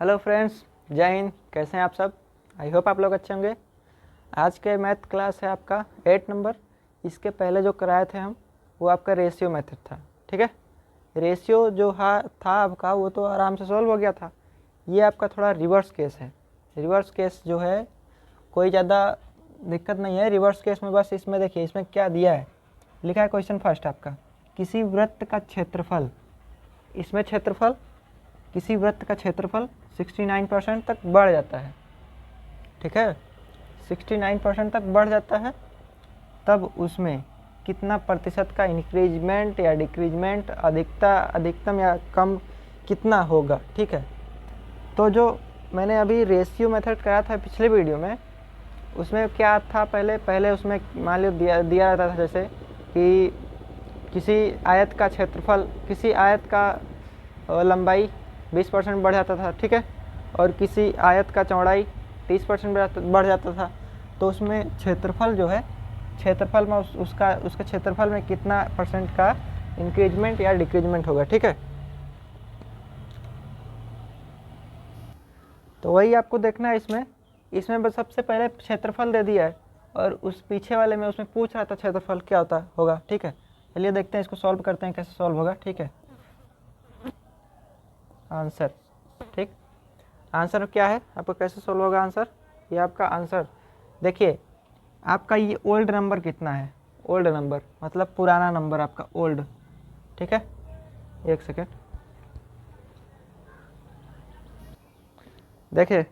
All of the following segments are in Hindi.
हेलो फ्रेंड्स, जय हिंद। कैसे हैं आप सब? आई होप आप लोग अच्छे होंगे। आज के मैथ क्लास है आपका 8 नंबर। इसके पहले जो कराए थे हम वो आपका रेशियो मेथड था। ठीक है, रेशियो जो था आपका वो तो आराम से सॉल्व हो गया था। ये आपका थोड़ा रिवर्स केस है। रिवर्स केस जो है कोई ज़्यादा दिक्कत नहीं है। रिवर्स केस में बस इसमें देखिए, इसमें क्या दिया है, लिखा है क्वेश्चन फर्स्ट आपका, किसी वृत्त का क्षेत्रफल, इसमें क्षेत्रफल, किसी वृत्त का क्षेत्रफल 69% तक बढ़ जाता है। ठीक है, 69% तक बढ़ जाता है, तब उसमें कितना प्रतिशत का इंक्रीजमेंट या डिक्रीजमेंट, अधिकतम या कम कितना होगा। ठीक है, तो जो मैंने अभी रेशियो मेथड कराया था पिछले वीडियो में, उसमें क्या था, पहले उसमें मान लो दिया रहता था जैसे कि किसी आयत का क्षेत्रफल, किसी आयत का लंबाई 20% बढ़ जाता था। ठीक है, और किसी आयत का चौड़ाई 30% बढ़ जाता था। तो उसमें क्षेत्रफल जो है, क्षेत्रफल में उसके क्षेत्रफल में कितना परसेंट का इंक्रीजमेंट या डिक्रीजमेंट होगा। ठीक है, तो वही आपको देखना है। इसमें बस सबसे पहले क्षेत्रफल दे दिया है और उस पीछे वाले में उसमें पूछ रहा था क्षेत्रफल क्या होगा। ठीक है, चलिए देखते हैं, इसको सॉल्व करते हैं कैसे सॉल्व होगा। ठीक है, आंसर, ठीक, आंसर क्या है आपको, कैसे सॉल्व होगा आंसर। ये आपका आंसर देखिए, आपका ये ओल्ड नंबर कितना है, ओल्ड नंबर मतलब पुराना नंबर आपका ओल्ड। ठीक है, एक सेकेंड, देखिए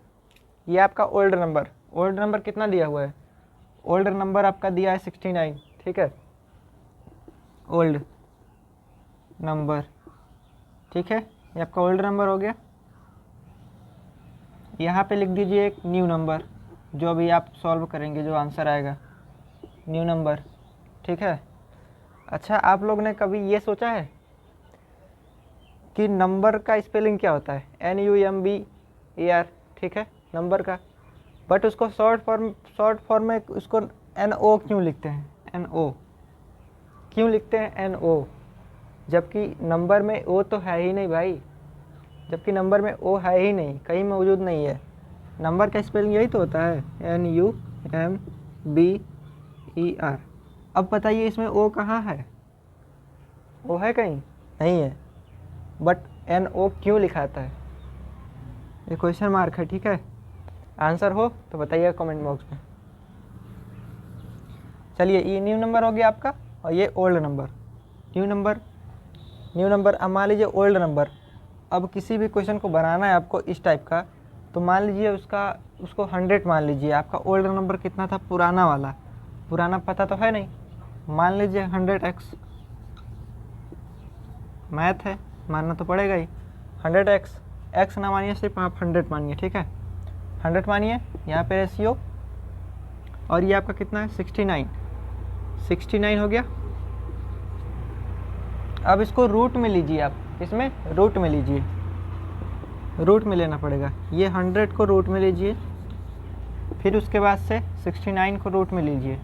ये आपका ओल्ड नंबर कितना दिया हुआ है, ओल्ड नंबर आपका दिया है 69। ठीक है, ओल्ड नंबर, ठीक है, ये आपका ओल्ड नंबर हो गया। यहाँ पे लिख दीजिए एक न्यू नंबर, जो अभी आप सॉल्व करेंगे जो आंसर आएगा, न्यू नंबर। ठीक है, अच्छा, आप लोग ने कभी ये सोचा है कि नंबर का स्पेलिंग क्या होता है? NUMBER। ठीक है, नंबर का, बट उसको शॉर्ट फॉर्म में उसको NO क्यों लिखते हैं? NO क्यों लिखते हैं? NO, जबकि नंबर में O तो है ही नहीं भाई, जबकि नंबर में O है ही नहीं, कहीं मौजूद नहीं है। नंबर का स्पेलिंग यही तो होता है, NUMBER। अब बताइए इसमें O कहाँ है? O है कहीं? नहीं है, बट NO क्यों लिखाता है? ये क्वेश्चन मार्क है। ठीक है, आंसर हो तो बताइए कमेंट बॉक्स में। चलिए, ये न्यू नंबर हो गया आपका और ये ओल्ड नंबर। New number. अब मान लीजिए ओल्ड नंबर, अब किसी भी क्वेश्चन को बनाना है आपको इस टाइप का, तो मान लीजिए उसको 100 मान लीजिए। आपका ओल्ड नंबर कितना था, पुराना वाला, पुराना पता तो है नहीं, मान लीजिए 100x, मैथ है, मानना तो पड़ेगा ही। 100x, x ना मानिए, सिर्फ आप 100 मानिए। ठीक है, 100 मानिए, यहाँ पे रेशियो, और ये आपका कितना है, 69 हो गया। अब इसको रूट में लीजिए, आप इसमें रूट में लीजिए, रूट में लेना पड़ेगा। ये 100 को रूट में लीजिए, फिर उसके बाद से 69 को रूट में लीजिए।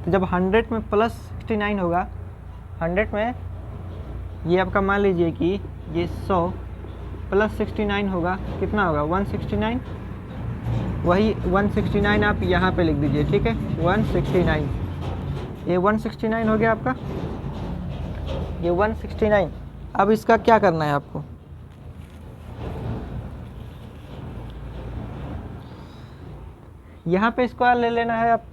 तो जब 100 में प्लस 69 होगा, 100 में ये आपका मान लीजिए कि ये 100 प्लस 69 होगा, कितना होगा, 169। वही 169 आप यहाँ पे लिख दीजिए। ठीक है, 169, ये 169 हो गया आपका, ये 169। अब इसका क्या करना है आपको, यहाँ पे स्क्वायर ले लेना है, आप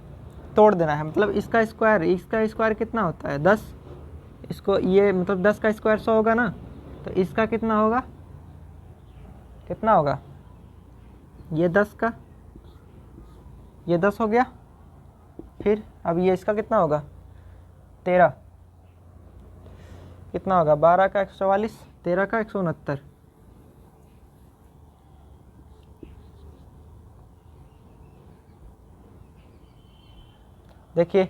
तोड़ देना है, मतलब इसका स्क्वायर कितना होता है, 10। इसको ये मतलब 10 का स्क्वायर 100 होगा ना, तो इसका कितना होगा, कितना होगा, ये 10 का, ये 10 हो गया। फिर अब ये इसका कितना होगा, 13, कितना होगा, 12 का 144, 13 का 169। देखिए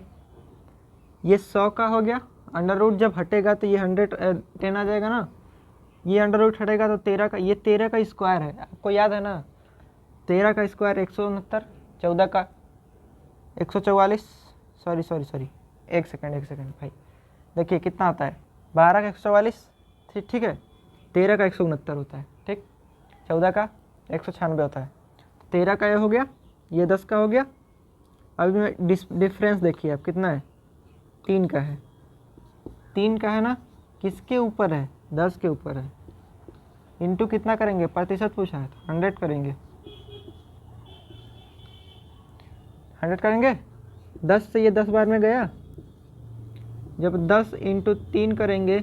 ये 100 का हो गया, अंडर रूट जब हटेगा तो ये 110 आ जाएगा ना, ये अंडर रूट हटेगा तो 13 का, ये 13 का स्क्वायर है, आपको याद है ना, 13 का स्क्वायर 169, 14 का 144, सॉरी, एक सेकेंड भाई, देखिए कितना आता है, 12 का 144, ठीक है, 13 का 169 होता है। ठीक, 14 का 196 होता है। 13 का ये हो गया, ये 10 का हो गया। अब में डिफरेंस देखिए आप कितना है, 3 का है। 3 का है ना, किसके ऊपर है, 10 के ऊपर है। इंटू कितना करेंगे, प्रतिशत पूछा है तो 100 करेंगे। 100 करेंगे, 10 से ये 10 बार में गया। जब 10 इंटू 3 करेंगे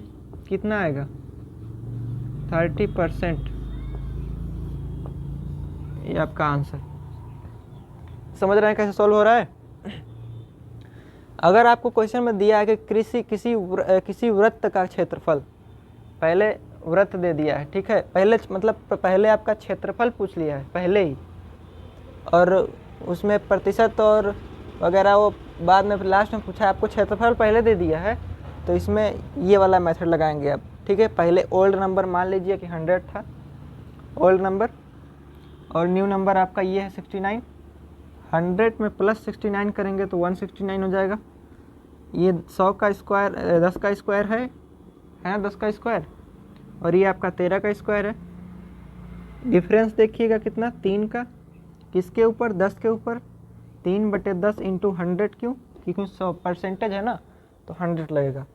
कितना आएगा, 30%। ये आपका आंसर। समझ रहे हैं कैसे सॉल्व हो रहा है। अगर आपको क्वेश्चन में दिया है कि किसी वृत्त का क्षेत्रफल, पहले वृत्त दे दिया है, ठीक है, पहले मतलब पहले आपका क्षेत्रफल पूछ लिया है पहले ही, और उसमें प्रतिशत और वगैरह वो बाद में लास्ट में पूछा है, आपको क्षेत्रफल पहले दे दिया है, तो इसमें ये वाला मेथड लगाएंगे आप, ठीक है। पहले ओल्ड नंबर मान लीजिए कि 100 था ओल्ड नंबर, और न्यू नंबर आपका ये है 69। 100 में प्लस 69 करेंगे तो 169 हो जाएगा। ये 100 का स्क्वायर 10 का स्क्वायर है ना, 10 का स्क्वायर, और ये आपका 13 का स्क्वायर है। डिफरेंस देखिएगा कितना, 3 का, किसके ऊपर, 10 के ऊपर। 3/10 इंटू 100, क्यों, क्योंकि 100 परसेंटेज है ना, तो 100 लगेगा।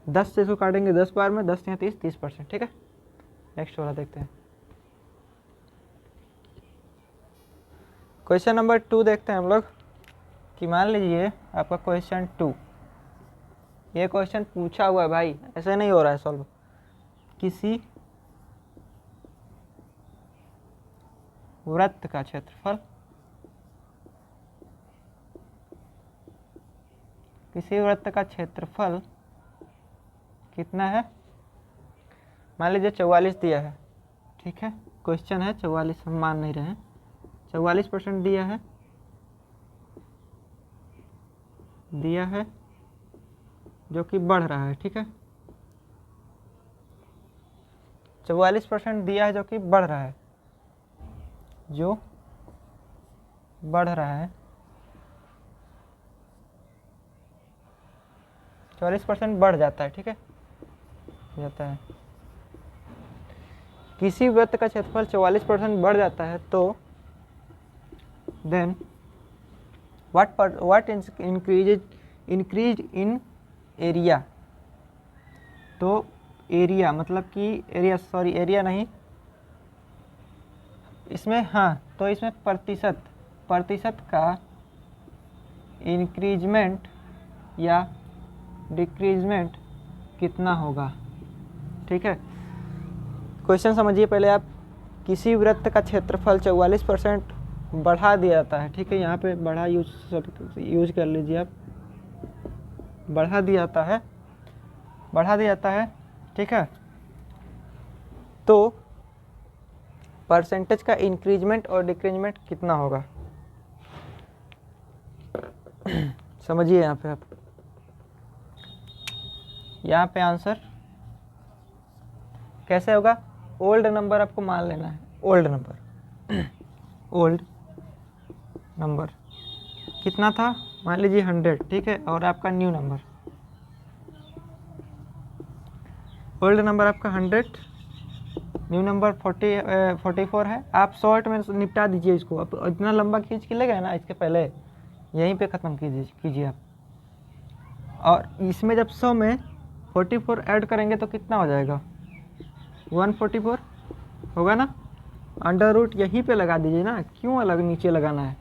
10 से इसको काटेंगे 10 बार में, 10 या 30, 30%, ठीक है। नेक्स्ट वाला देखते हैं। क्वेश्चन नंबर 2 देखते हैं हम लोग, कि मान लीजिए आपका क्वेश्चन 2, ये क्वेश्चन पूछा हुआ है भाई, ऐसे नहीं हो रहा है सॉल्व। किसी वृत्त का क्षेत्रफल, किसी वृत्त का क्षेत्रफल कितना है, मान लीजिए 44 दिया है, ठीक है। क्वेश्चन है 44, हम मान नहीं रहे हैं, 44% दिया है जो कि बढ़ रहा है, ठीक है। 44% दिया है जो कि बढ़ रहा है, जो बढ़ रहा है, 44% बढ़ जाता है, ठीक है, जाता है। किसी वृत्त का क्षेत्रफल 44% बढ़ जाता है, तो then what increase in area. तो एरिया मतलब कि एरिया नहीं, इसमें हाँ, तो इसमें प्रतिशत का इंक्रीजमेंट या डिक्रीजमेंट कितना होगा, ठीक है। क्वेश्चन समझिए पहले आप। किसी वृत्त का क्षेत्रफल 44% बढ़ा दिया जाता है, ठीक है। यहाँ पे बढ़ा यूज कर लीजिए आप, बढ़ा दिया जाता है, ठीक है। तो परसेंटेज का इंक्रीजमेंट और डिक्रीजमेंट कितना होगा, समझिए यहाँ पे आप। यहाँ पे आंसर कैसे होगा, ओल्ड नंबर आपको मान लेना है, ओल्ड नंबर कितना था, मान लीजिए 100, ठीक है, और आपका न्यू नंबर, ओल्ड नंबर आपका 100, न्यू नंबर 44 है। आप शॉर्ट में निपटा दीजिए इसको, अब इतना लंबा खींच के लेगा ना, इसके पहले यहीं पे ख़त्म कीजिए आप। और इसमें जब 100 में 44 ऐड करेंगे तो कितना हो जाएगा, 144 होगा ना। अंडर रूट यहीं पे लगा दीजिए ना, क्यों अलग नीचे लगाना है।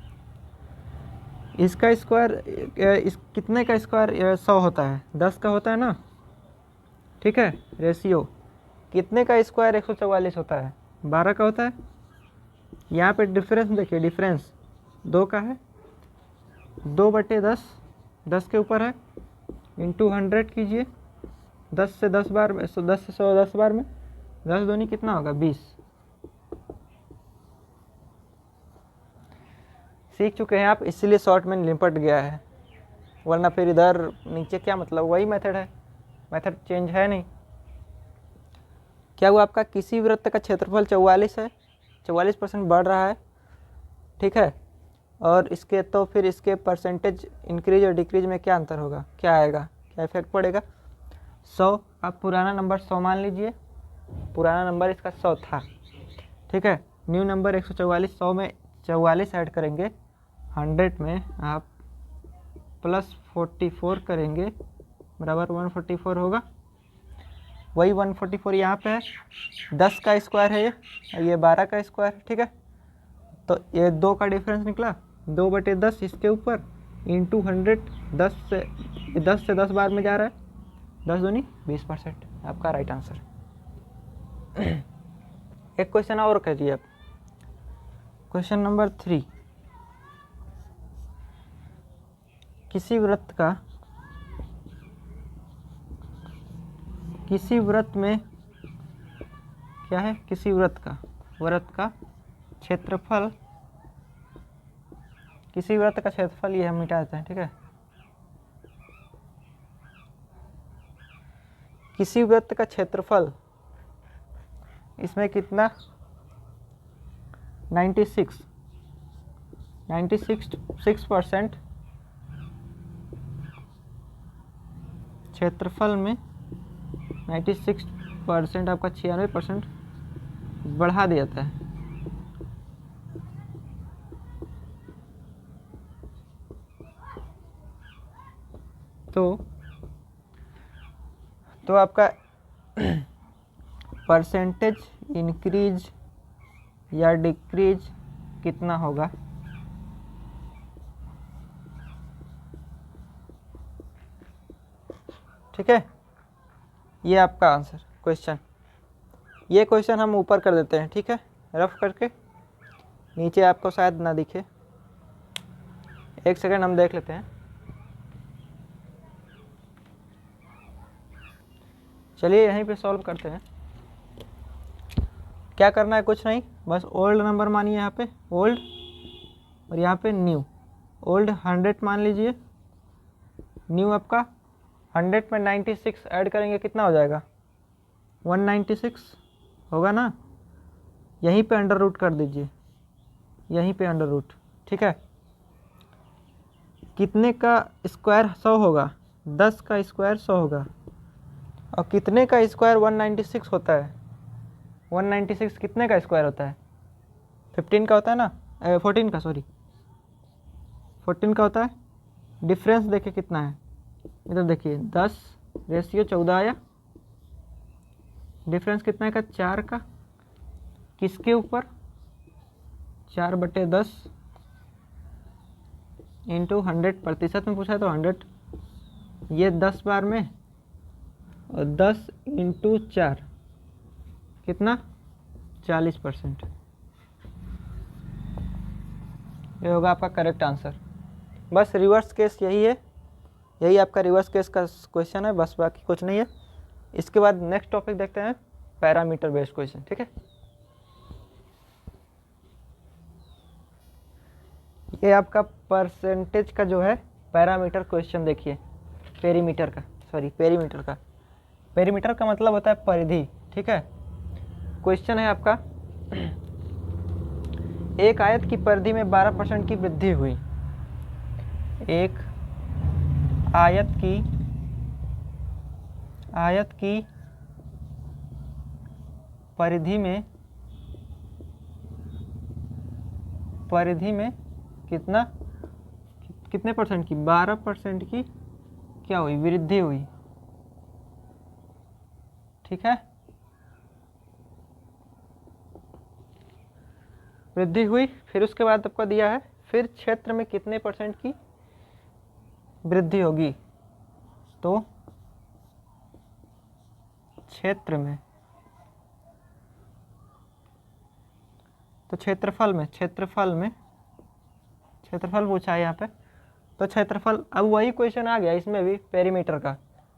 इसका स्क्वायर इस कितने का स्क्वायर 100 होता है, 10 का होता है ना, ठीक है। रेशियो कितने का स्क्वायर 144 होता है, 12 का होता है। यहाँ पे डिफरेंस देखिए, डिफरेंस 2 का है, 2/10, 10 के ऊपर है, इंटू 100 कीजिए, 10 से 10 बार में, 10 से 110 बार में, 10 दूनी कितना होगा, 20। सीख चुके हैं आप, इसीलिए शॉर्ट में निपट गया है, वरना फिर इधर नीचे क्या मतलब, वही मेथड है, मेथड चेंज है नहीं। क्या हुआ आपका, किसी वृत्त का क्षेत्रफल 44 है, 44% बढ़ रहा है, ठीक है। और इसके तो फिर इसके परसेंटेज इंक्रीज और डिक्रीज में क्या अंतर होगा, क्या आएगा, क्या इफेक्ट पड़ेगा। 100, आप पुराना नंबर 100 मान लीजिए, पुराना नंबर इसका 100 था, ठीक है। न्यू नंबर 144, 100 में 44 ऐड करेंगे, 100 में आप प्लस 44 करेंगे बराबर 144 होगा। वही 144 यहाँ पे है, 10 का स्क्वायर है ये 12 का स्क्वायर है, ठीक है। तो ये 2 का डिफरेंस निकला, 2/10 इसके ऊपर इंटू 100, 10 से 10 बार में जा रहा है, 10 दूनी 20%, आपका राइट आंसर। एक क्वेश्चन और करिए आप, क्वेश्चन नंबर 3। किसी वृत्त में क्या है, किसी वृत्त का क्षेत्रफल, किसी वृत्त का क्षेत्रफल, ये हम मिटा देते हैं, ठीक है। किसी वृत्त का क्षेत्रफल, इसमें कितना 96% क्षेत्रफल में 96% आपका 96% बढ़ा दिया जाता है। तो आपका परसेंटेज इंक्रीज या डिक्रीज कितना होगा? ठीक है, ये आपका आंसर क्वेश्चन। ये क्वेश्चन हम ऊपर कर देते हैं, ठीक है, रफ करके, नीचे आपको शायद ना दिखे। एक सेकंड हम देख लेते हैं। चलिए यहीं पे सॉल्व करते हैं। क्या करना है, कुछ नहीं, बस ओल्ड नंबर मानिए यहाँ पे ओल्ड, और यहाँ पे न्यू। ओल्ड 100 मान लीजिए, न्यू आपका 100 में 96 ऐड करेंगे, कितना हो जाएगा 196 होगा ना। यहीं पे अंडर रूट कर दीजिए, यहीं पे अंडर रूट, ठीक है। कितने का स्क्वायर 100 होगा, 10 का स्क्वायर 100 होगा, और कितने का स्क्वायर 196 होता है। 196 कितने का स्क्वायर होता है, 15 का होता है ना, 14 का, सॉरी 14 का होता है। डिफरेंस देखिए कितना है, इधर देखिए 10/14 आया, डिफरेंस कितना है का 4 का, किसके ऊपर 4/10 इंटू 100, प्रतिशत में पूछा है तो 100, ये 10 बार में, और 10 इंटू 4 कितना 40%। ये होगा आपका करेक्ट आंसर। बस रिवर्स केस यही है, यही आपका रिवर्स केस का क्वेश्चन है, बस बाकी कुछ नहीं है। इसके बाद नेक्स्ट टॉपिक देखते हैं, पैरामीटर बेस्ड क्वेश्चन, ठीक है। ये आपका परसेंटेज का जो है पैरामीटर क्वेश्चन देखिए, पेरीमीटर का, सॉरी पेरीमीटर का, पेरीमीटर का मतलब होता है परिधि, ठीक है। क्वेश्चन है आपका, एक आयत की परिधि में 12% की वृद्धि हुई। एक आयत की परिधि में कितने परसेंट की, 12% की क्या हुई, वृद्धि हुई, ठीक है। वृद्धि हुई, फिर उसके बाद आपको दिया है, फिर क्षेत्र में कितने परसेंट की वृद्धि होगी। तो क्षेत्र में, तो क्षेत्रफल पूछा है यहाँ पे, तो क्षेत्रफल, अब वही क्वेश्चन आ गया इसमें भी पेरीमीटर का,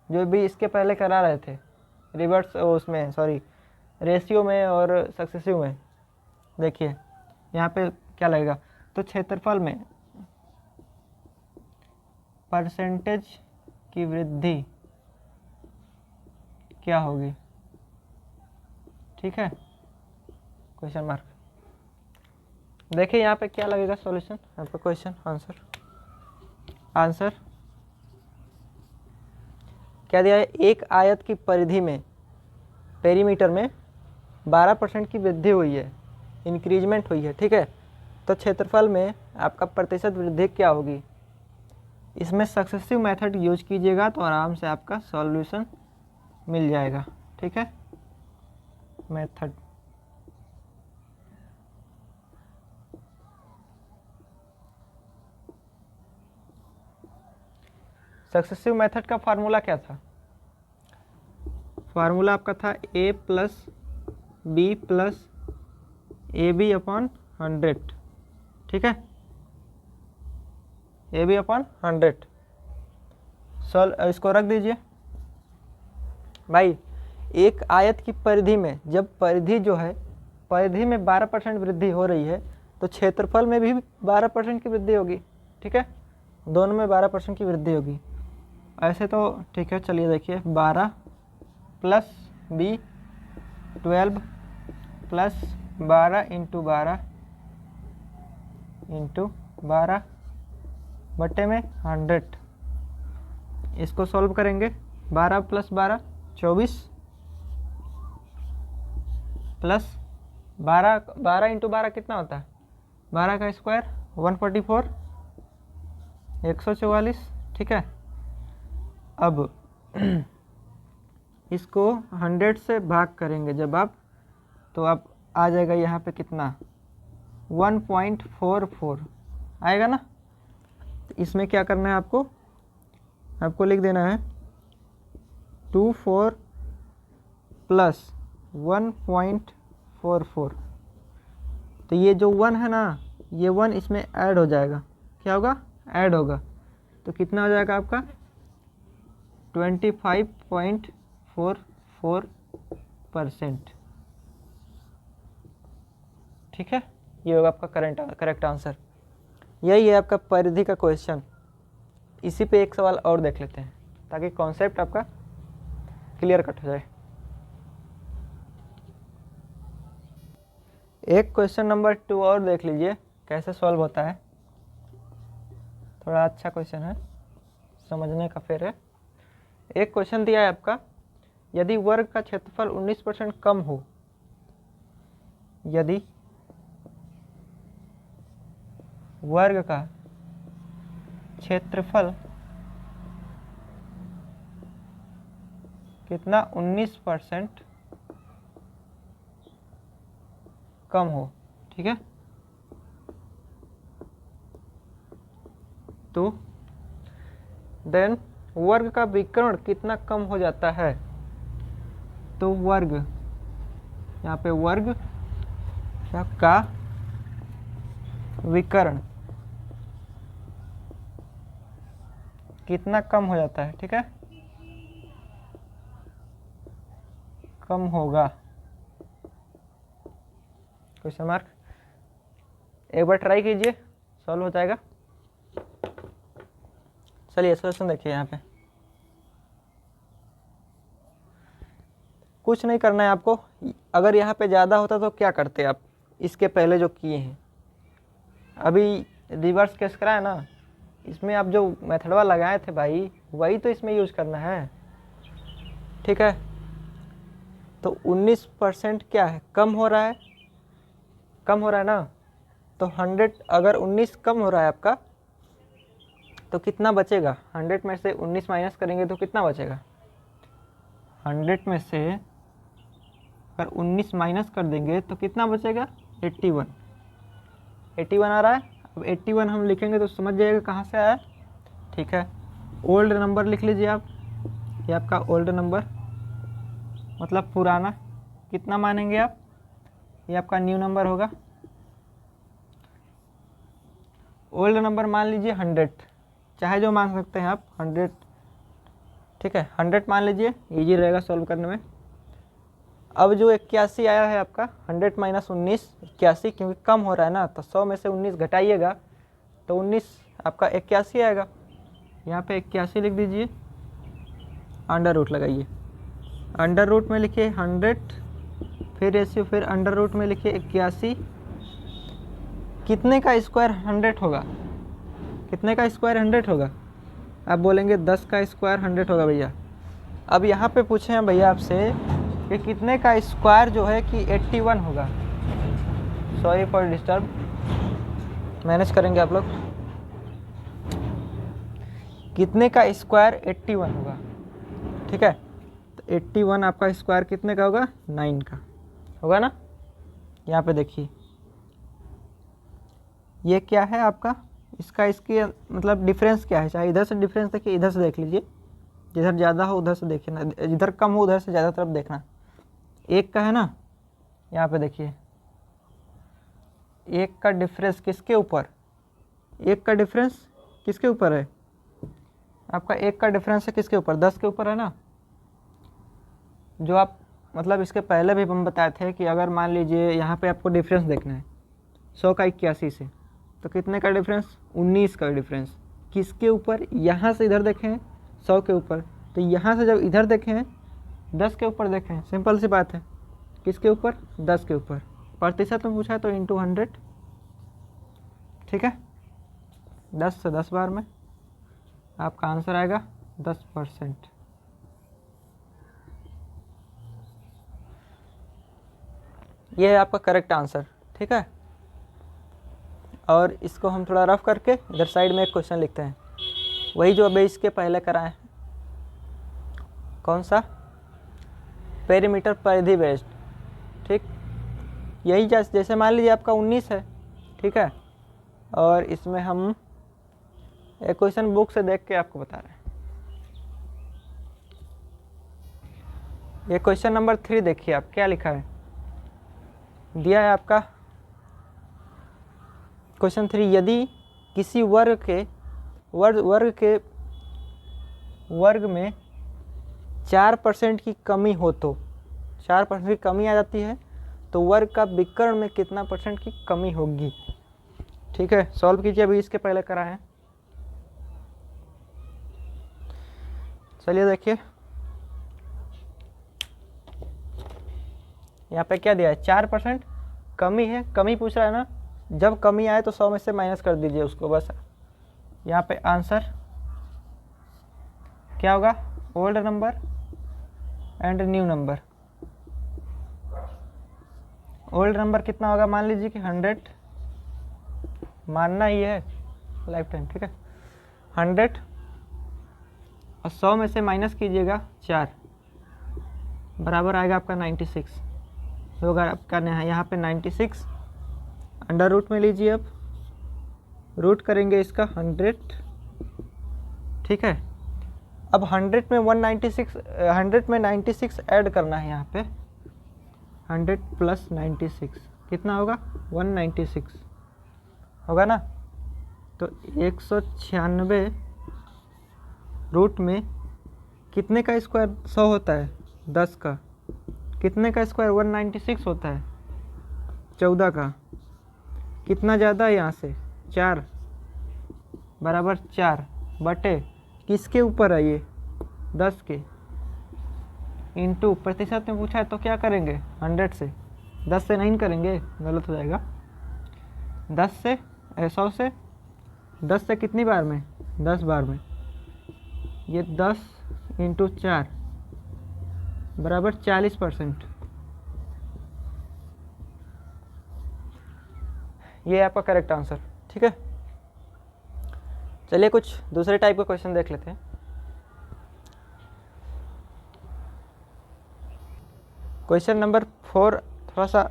जो भी इसके पहले करा रहे थे रिवर्स, उसमें सॉरी रेशियो में और सक्सेसिव में। देखिए यहाँ पे क्या लगेगा, तो क्षेत्रफल में परसेंटेज की वृद्धि क्या होगी, ठीक है, क्वेश्चन मार्क। देखिए यहाँ पे क्या लगेगा सॉल्यूशन, यहाँ पे क्वेश्चन आंसर क्या दिया है, एक आयत की परिधि में, पेरीमीटर में 12% की वृद्धि हुई है, इंक्रीजमेंट हुई है, ठीक है। तो क्षेत्रफल में आपका प्रतिशत वृद्धि क्या होगी, इसमें सक्सेसिव मेथड यूज कीजिएगा तो आराम से आपका सॉल्यूशन मिल जाएगा, ठीक है। मेथड सक्सेसिव मेथड का फार्मूला क्या था, फार्मूला आपका था a plus B plus A B upon 100, ठीक है। ए बी अपॉन 100 इसको रख दीजिए भाई। एक आयत की परिधि में जब परिधि जो है, परिधि में 12% वृद्धि हो रही है तो क्षेत्रफल में भी 12% की वृद्धि होगी, ठीक है। दोनों में 12% की वृद्धि होगी। ऐसे तो ठीक है, चलिए देखिए 12 प्लस बी 12 प्लस 12 इंटू 12 बट्टे में 100, इसको सॉल्व करेंगे। 12 प्लस 12 24 प्लस 12 इंटू 12 कितना होता है, 12 का स्क्वायर 144 144, ठीक है। अब इसको 100 से भाग करेंगे जब आप, तो आप आ जाएगा यहाँ पे कितना 1.44 आएगा ना। तो इसमें क्या करना है आपको लिख देना है 24 प्लस 1.44। तो ये जो 1 है ना, ये 1 इसमें ऐड हो जाएगा, क्या होगा, ऐड होगा। तो कितना हो जाएगा आपका 25.44%, ठीक है। ये होगा आपका करेक्ट आंसर। यही है आपका परिधि का क्वेश्चन। इसी पे एक सवाल और देख लेते हैं ताकि कॉन्सेप्ट आपका क्लियर कट हो जाए। एक क्वेश्चन नंबर 2 और देख लीजिए कैसे सॉल्व होता है। थोड़ा अच्छा क्वेश्चन है, समझने का फेर है। एक क्वेश्चन दिया है आपका, यदि वर्ग का क्षेत्रफल 19% कम हो, यदि वर्ग का क्षेत्रफल कितना 19% कम हो, ठीक है। तो देन वर्ग का विकर्ण कितना कम हो जाता है। तो वर्ग, यहाँ पे वर्ग का विकर्ण कितना कम हो जाता है, ठीक है, कम होगा, क्वेश्चन मार्क। एक बार ट्राई कीजिए, सॉल्व हो जाएगा। चलिए सोल्यूशन देखिए। यहाँ पे कुछ नहीं करना है आपको। अगर यहाँ पे ज़्यादा होता तो क्या करते आप, इसके पहले जो किए हैं, अभी रिवर्स केस करा है ना, इसमें आप जो मेथडवा लगाए थे भाई वही तो इसमें यूज करना है, ठीक है। तो 19% क्या है, कम हो रहा है, कम हो रहा है ना। तो 100 अगर 19 कम हो रहा है आपका तो कितना बचेगा, 100 में से 19 माइनस करेंगे तो कितना बचेगा, 100 में से अगर 19 माइनस कर देंगे तो कितना बचेगा 81 आ रहा है। अब 81 हम लिखेंगे तो समझ जाइएगा कहाँ से आया, ठीक है। ओल्ड नंबर लिख लीजिए आप, ये आपका ओल्ड नंबर मतलब पुराना, कितना मानेंगे आप, ये आपका न्यू नंबर होगा। ओल्ड नंबर मान लीजिए 100, चाहे जो मान सकते हैं आप 100, ठीक है। 100 मान लीजिए, इजी रहेगा सॉल्व करने में। अब जो 81 आया है आपका 100 माइनस 19 81, क्योंकि कम हो रहा है ना, तो 100 में से 19 घटाइएगा तो 19 आपका 81 आएगा। यहाँ पे 81 लिख दीजिए, अंडर रूट लगाइए, अंडर रूट में लिखिए 100, फिर रेशियो, फिर अंडर रूट में लिखिए 81। कितने का स्क्वायर 100 होगा, कितने का स्क्वायर 100 होगा, आप बोलेंगे 10 का स्क्वायर 100 होगा भैया। अब यहाँ पे पूछे हैं भैया आपसे कि कितने का स्क्वायर जो है कि 81 होगा। सॉरी फॉर डिस्टर्ब, मैनेज करेंगे आप लोग। कितने का स्क्वायर 81 होगा, ठीक है। तो 81 आपका स्क्वायर कितने का होगा, 9 का होगा ना। यहाँ पे देखिए ये क्या है आपका, इसका इसकी मतलब डिफरेंस क्या है, चाहे इधर से डिफरेंस देखिए, इधर से देख लीजिए, जिधर ज़्यादा हो उधर से देखना, जिधर कम हो उधर से ज़्यादा तरफ देखना। 1 का है ना, यहाँ पे देखिए 1 का डिफरेंस किसके ऊपर, 1 का डिफरेंस किसके ऊपर है आपका, 1 का डिफरेंस है किसके ऊपर, 10 के ऊपर है ना। जो आप मतलब इसके पहले भी हम बताए थे कि अगर मान लीजिए यहाँ पे आपको डिफरेंस देखना है 100 का 81 से, तो कितने का डिफरेंस, 19 का डिफरेंस किसके ऊपर, यहाँ से इधर देखें 100 के ऊपर, तो यहाँ से जब इधर देखें 10 के ऊपर देखें, सिंपल सी बात है, किसके ऊपर, 10 के ऊपर। प्रतिशत में पूछा है तो इंटू 100, ठीक है। 10 से 10 बार में आपका आंसर आएगा 10%। ये है आपका करेक्ट आंसर, ठीक है। और इसको हम थोड़ा रफ करके इधर साइड में एक क्वेश्चन लिखते हैं, वही जो अभी इसके पहले कराए हैं। कौन सा, पेरीमीटर परिधि बेस्ड, ठीक। यही जैसे मान लीजिए आपका 19 है, ठीक है। और इसमें हम एक क्वेश्चन बुक से देख के आपको बता रहे हैं। ये क्वेश्चन नंबर 3 देखिए आप, क्या लिखा है, दिया है आपका क्वेश्चन 3, यदि किसी वर्ग में 4% की कमी हो, तो 4% की कमी आ जाती है, तो वर्ग का विकर्ण में कितना % की कमी होगी, ठीक है। सॉल्व कीजिए, अभी इसके पहले करा है। चलिए देखिए यहाँ पे क्या दिया है, 4% कमी है, कमी पूछ रहा है ना, जब कमी आए तो 100 में से माइनस कर दीजिए उसको बस। यहाँ पे आंसर क्या होगा, old number and new number. Old number कितना होगा, मान लीजिए कि 100, मानना ही है लाइफ टाइम, ठीक है। 100 और 100 में से माइनस कीजिएगा 4, बराबर आएगा आपका 96 होगा आपका। यहाँ पे 96 अंडर रूट में लीजिए, अब रूट करेंगे इसका 100, ठीक है। अब 100 में 196, 100 में 96 ऐड करना है यहाँ पे, 100 प्लस 96 कितना होगा, 196 होगा ना। तो 196 रूट में कितने का स्क्वायर 100 होता है, 10 का, कितने का स्क्वायर 196 होता है, 14 का, कितना ज़्यादा है यहाँ से, 4, बराबर 4 बटे किसके ऊपर है ये, 10 के, इंटू प्रतिशत में पूछा है तो क्या करेंगे, 100 से, 10 से नहीं करेंगे, गलत हो जाएगा। 10 से 100 से, 10 से कितनी बार में, 10 बार में, ये 10 इंटू 4 बराबर 40%। ये है आपका करेक्ट आंसर, ठीक है। चलिए कुछ दूसरे टाइप के क्वेश्चन देख लेते हैं। क्वेश्चन नंबर 4 थोड़ा सा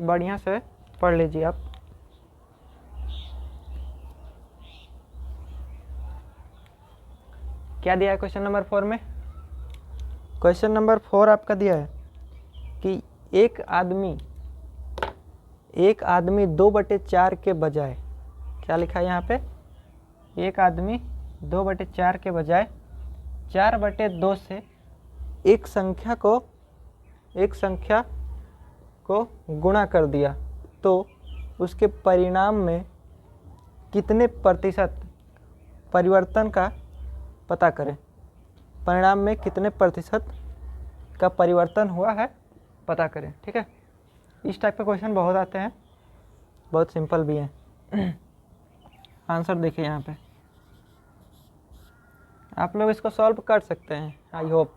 बढ़िया से पढ़ लीजिए आप। क्या दिया है क्वेश्चन नंबर 4 में, क्वेश्चन नंबर 4 आपका दिया है कि एक आदमी 2/4 के बजाय, क्या लिखा है यहाँ पे, एक आदमी 2/4 के बजाय 4/2 से एक संख्या को गुणा कर दिया, तो उसके परिणाम में कितने प्रतिशत परिवर्तन का पता करें। परिणाम में कितने प्रतिशत का परिवर्तन हुआ है पता करें, ठीक है। इस टाइप के क्वेश्चन बहुत आते हैं, बहुत सिंपल भी हैं। आंसर देखिए यहाँ पे, आप लोग इसको सॉल्व कर सकते हैं, आई होप।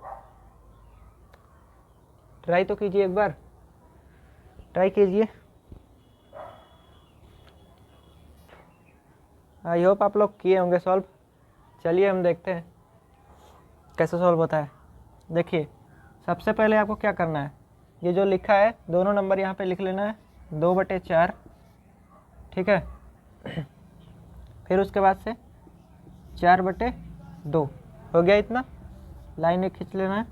ट्राई तो कीजिए, एक बार ट्राई कीजिए। आई होप आप लोग किए होंगे सॉल्व। चलिए हम देखते हैं कैसे सॉल्व होता है। देखिए सबसे पहले आपको क्या करना है, ये जो लिखा है दोनों नंबर यहाँ पे लिख लेना है 2/4, ठीक है। फिर उसके बाद से 4/2 हो गया, इतना लाइन एक खींच लेना है।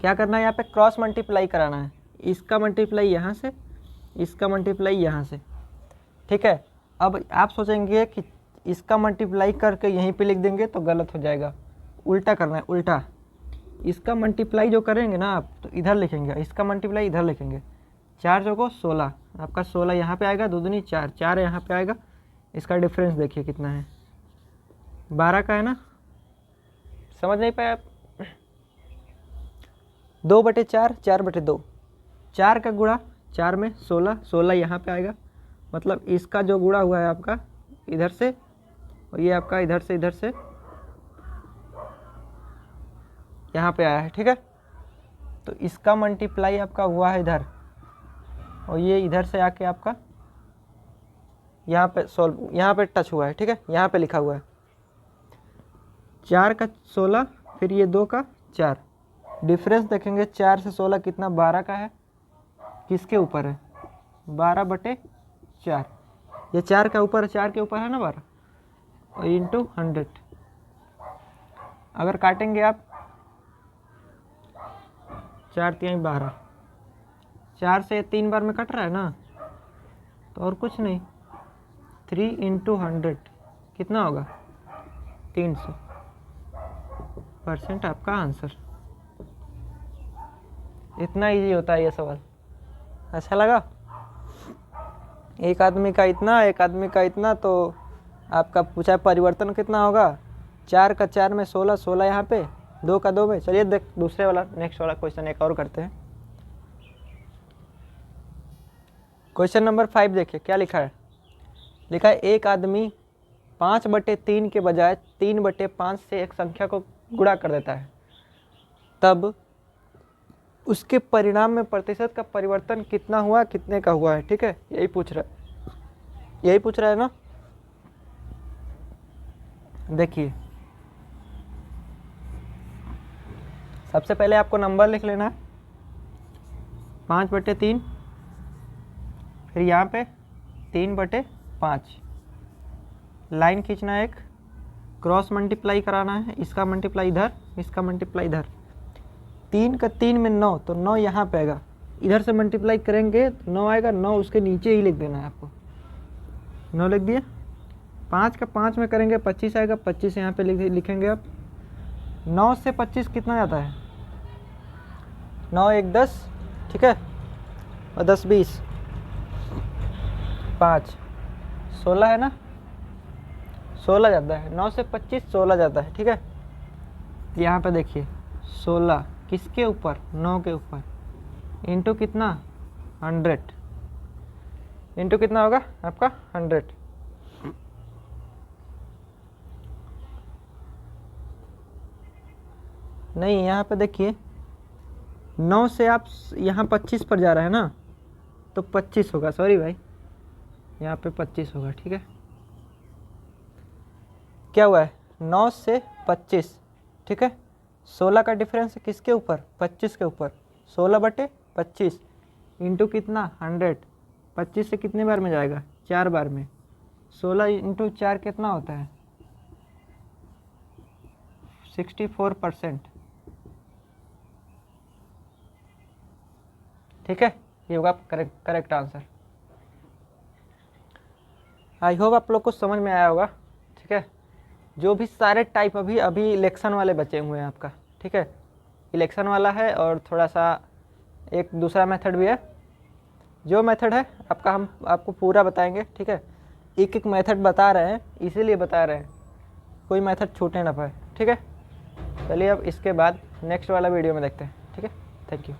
क्या करना है, यहाँ पे क्रॉस मल्टीप्लाई कराना है, इसका मल्टीप्लाई यहाँ से, इसका मल्टीप्लाई यहाँ से, ठीक है। अब आप सोचेंगे कि इसका मल्टीप्लाई करके यहीं पे लिख देंगे तो गलत हो जाएगा, उल्टा करना है, उल्टा। इसका मल्टीप्लाई जो करेंगे ना आप तो इधर लिखेंगे, इसका मल्टीप्लाई इधर लिखेंगे। 4 चौको 16, आपका 16 यहाँ पे आएगा, 2 दूनी 4, 4 यहाँ पे आएगा। इसका डिफरेंस देखिए कितना है, 12 का है ना, समझ नहीं पाए आप। 2/4, 4/2, 4 का गुणा 4 में 16, 16 यहाँ पे आएगा, मतलब इसका जो गुणा हुआ है आपका इधर से, और ये आपका इधर से यहाँ पे आया है, ठीक है। तो इसका मल्टीप्लाई आपका हुआ है इधर, और ये इधर से आके आपका यहाँ पे यहाँ पे टच हुआ है, ठीक है, यहाँ पे लिखा हुआ है 4 का 16, फिर ये 2 का 4। डिफरेंस देखेंगे 4 से 16 कितना, 12 का है, किसके ऊपर है, 12/4। ये 4 का ऊपर, 4 के ऊपर है ना 12, और इंटू 100। अगर काटेंगे आप 4 3 12, 4 से 3 बार में कट रहा है ना, तो और कुछ नहीं, 3 × 100 कितना होगा, 300% आपका आंसर। इतना इजी होता है ये सवाल। अच्छा लगा, एक आदमी का इतना, एक आदमी का इतना, तो आपका पूछा परिवर्तन कितना होगा, 4 का 4 में 16, 16 यहाँ पे, 2 का 2 में। चलिए देख दूसरे वाला, नेक्स्ट वाला क्वेश्चन एक और करते हैं। क्वेश्चन नंबर 5 देखिए क्या लिखा है। लिखा है एक आदमी 5/3 के बजाय 3/5 से एक संख्या को गुणा कर देता है, तब उसके परिणाम में प्रतिशत का परिवर्तन कितना हुआ, कितने का हुआ है, ठीक है। यही पूछ रहा है ना। देखिए सबसे पहले आपको नंबर लिख लेना है 5/3, फिर यहाँ पे 3/5, लाइन खींचना है, एक क्रॉस मल्टीप्लाई कराना है, इसका मल्टीप्लाई इधर, इसका मल्टीप्लाई इधर। 3 का 3 में 9, तो 9 यहाँ पे आएगा, इधर से मल्टीप्लाई करेंगे तो 9 आएगा, 9 उसके नीचे ही लिख देना है आपको, 9 लिख दिया। 5 का 5 में करेंगे 25 आएगा, 25 यहाँ पे लिखेंगे आप। 9 से 25 कितना जाता है, 9 1 10, ठीक है, और 10 20, 5 16 है ना, 16 जाता है, 9 से 25 16 जाता है, ठीक है। यहाँ पे देखिए 16 किसके ऊपर, 9 के ऊपर, इंटू कितना 100, इंटू कितना होगा आपका 100। नहीं यहाँ पे देखिए 9 से आप यहाँ 25 पर जा रहा है ना, तो 25 होगा, सॉरी भाई, यहाँ पे 25 होगा, ठीक है। क्या हुआ है 9 से 25, ठीक है। 16 का डिफरेंस किसके ऊपर, 25 के ऊपर, 16/25 इंटू कितना 100, 25 से कितने बार में जाएगा, 4 बार में, 16 इंटू 4 कितना होता है 64%, ठीक है। ये होगा करेक्ट आंसर। आई होप आप लोग को समझ में आया होगा, ठीक है। जो भी सारे टाइप अभी इलेक्शन वाले बचे हुए हैं आपका, ठीक है, इलेक्शन वाला है, और थोड़ा सा एक दूसरा मेथड भी है। जो मेथड है आपका हम आपको पूरा बताएंगे, ठीक है। एक एक मेथड बता रहे हैं, इसीलिए बता रहे हैं, कोई मेथड छूटे ना पाए, ठीक है। चलिए अब इसके बाद नेक्स्ट वाला वीडियो में देखते हैं, ठीक है। Thank you.